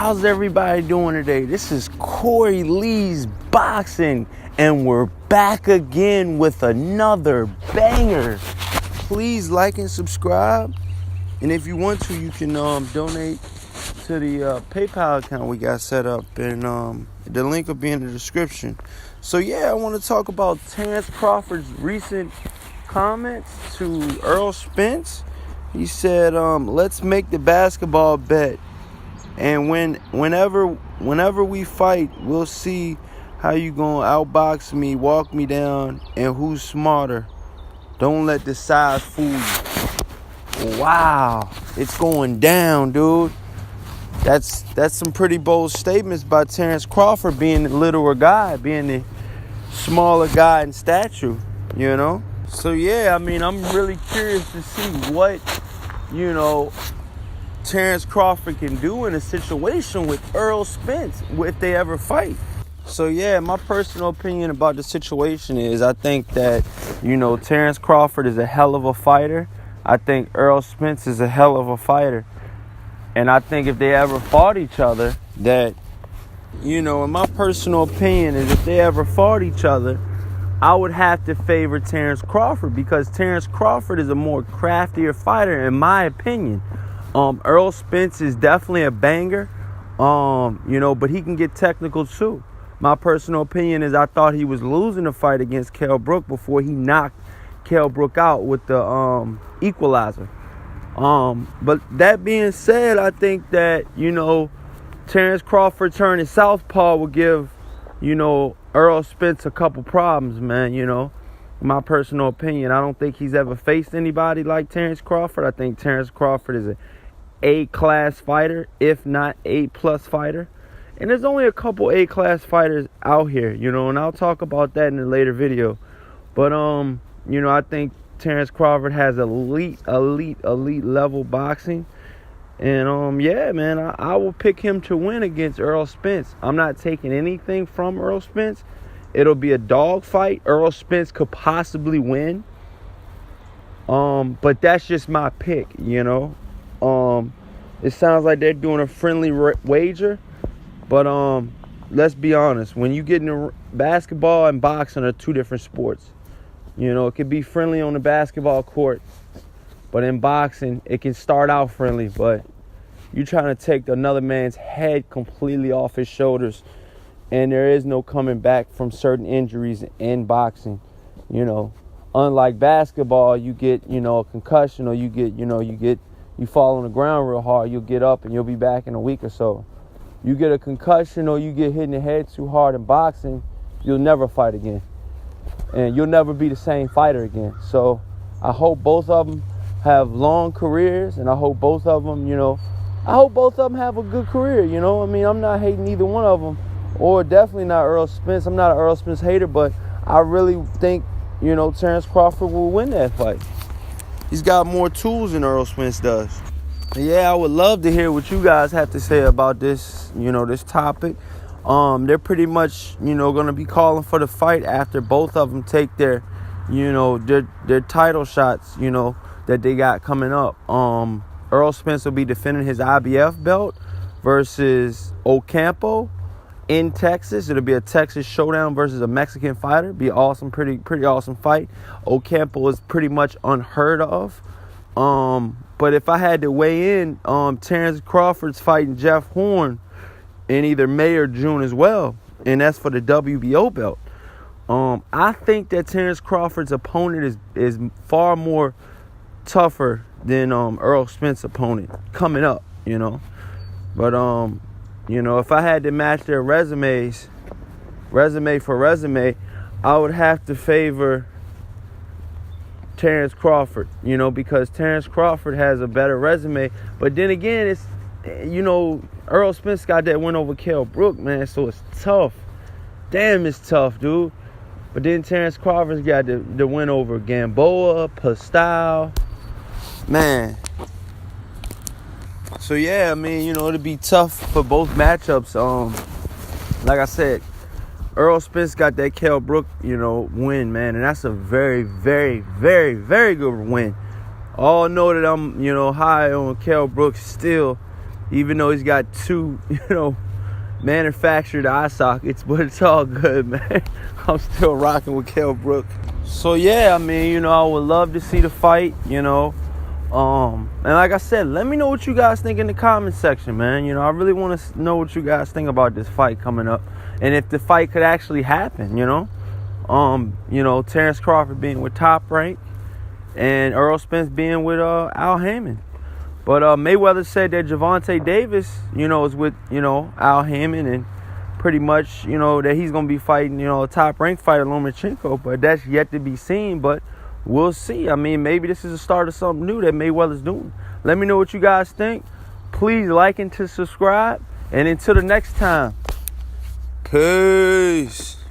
How's everybody doing today? This is Corey Lee's Boxing, and we're back again with another banger. Please like and subscribe, and if you want to, you can donate to the PayPal account we got set up, and the link will be in the description. So yeah, I want to talk about Terence Crawford's recent comments to Errol Spence. He said, let's make the basketball bet. And whenever we fight, we'll see how you gonna outbox me, walk me down, and who's smarter. Don't let the size fool you. Wow, it's going down, dude. That's some pretty bold statements by Terence Crawford, being the littler guy, being the smaller guy in stature, you know? So yeah, I mean, I'm really curious to see what, Terence Crawford can do in a situation with Errol Spence if they ever fight. So yeah, my personal opinion about the situation is I think that, Terence Crawford is a hell of a fighter. I think Errol Spence is a hell of a fighter. And I think if they ever fought each other, that, in my personal opinion is if they ever fought each other, I would have to favor Terence Crawford because Terence Crawford is a more craftier fighter in my opinion. Errol Spence is definitely a banger, but he can get technical too. My personal opinion is I thought he was losing the fight against Kell Brook before he knocked Kell Brook out with the equalizer. But that being said, I think that, Terence Crawford turning southpaw will give, Errol Spence a couple problems, man, my personal opinion. I don't think he's ever faced anybody like Terence Crawford. I think Terence Crawford is an A-class fighter, if not A-plus fighter. And there's only a couple A-class fighters out here, and I'll talk about that in a later video. But, I think Terence Crawford has elite level boxing. And, yeah, man, I will pick him to win against Errol Spence. I'm not taking anything from Errol Spence. It'll be a dog fight. Errol Spence could possibly win. But that's just my pick, It sounds like they're doing a friendly wager. But let's be honest. When you get into basketball and boxing are two different sports. It could be friendly on the basketball court. But in boxing, it can start out friendly. But you're trying to take another man's head completely off his shoulders. And there is no coming back from certain injuries in boxing. Unlike basketball, you get, a concussion or you fall on the ground real hard, you'll get up and you'll be back in a week or so. You get a concussion or you get hit in the head too hard in boxing, you'll never fight again. And you'll never be the same fighter again. So I hope both of them have long careers, and I hope both of them, have a good career, I'm not hating either one of them, or definitely not Errol Spence. I'm not an Errol Spence hater, but I really think, Terence Crawford will win that fight. He's got more tools than Errol Spence does. Yeah, I would love to hear what you guys have to say about this, this topic. They're pretty much, going to be calling for the fight after both of them take their, their title shots, that they got coming up. Errol Spence will be defending his IBF belt versus Ocampo in Texas. It'll be a Texas showdown versus a Mexican fighter. Be awesome, pretty awesome fight. Ocampo is pretty much unheard of. But if I had to weigh in, Terence Crawford's fighting Jeff Horn in either May or June as well, and that's for the WBO belt. I think that Terence Crawford's opponent is far more tougher than Errol Spence's opponent coming up, But if I had to match their resume for resume, I would have to favor Terence Crawford, because Terence Crawford has a better resume. But then again, it's, Errol Spence got that win over Kell Brook, man, so it's tough. Damn, it's tough, dude. But then Terence Crawford's got the win over Gamboa, Pascal. Man. So, yeah, I mean, it'll be tough for both matchups. Like I said, Errol Spence got that Kell Brook, win, man. And that's a very, very, very, very good win. All know that I'm, high on Kell Brook still. even though he's got two, manufactured eye sockets, but it's all good, man. I'm still rocking with Kell Brook. So yeah, I mean, I would love to see the fight, and like I said, let me know what you guys think in the comment section, man. I really want to know what you guys think about this fight coming up, and if the fight could actually happen, Terence Crawford being with Top Rank and Errol Spence being with Al Haymon. But Mayweather said that Gervonta Davis, is with, Al Haymon, and pretty much, that he's going to be fighting, a top-ranked fighter, Lomachenko. But that's yet to be seen, but we'll see. I mean, maybe this is the start of something new that Mayweather's doing. Let me know what you guys think. Please like and subscribe. And until the next time, peace.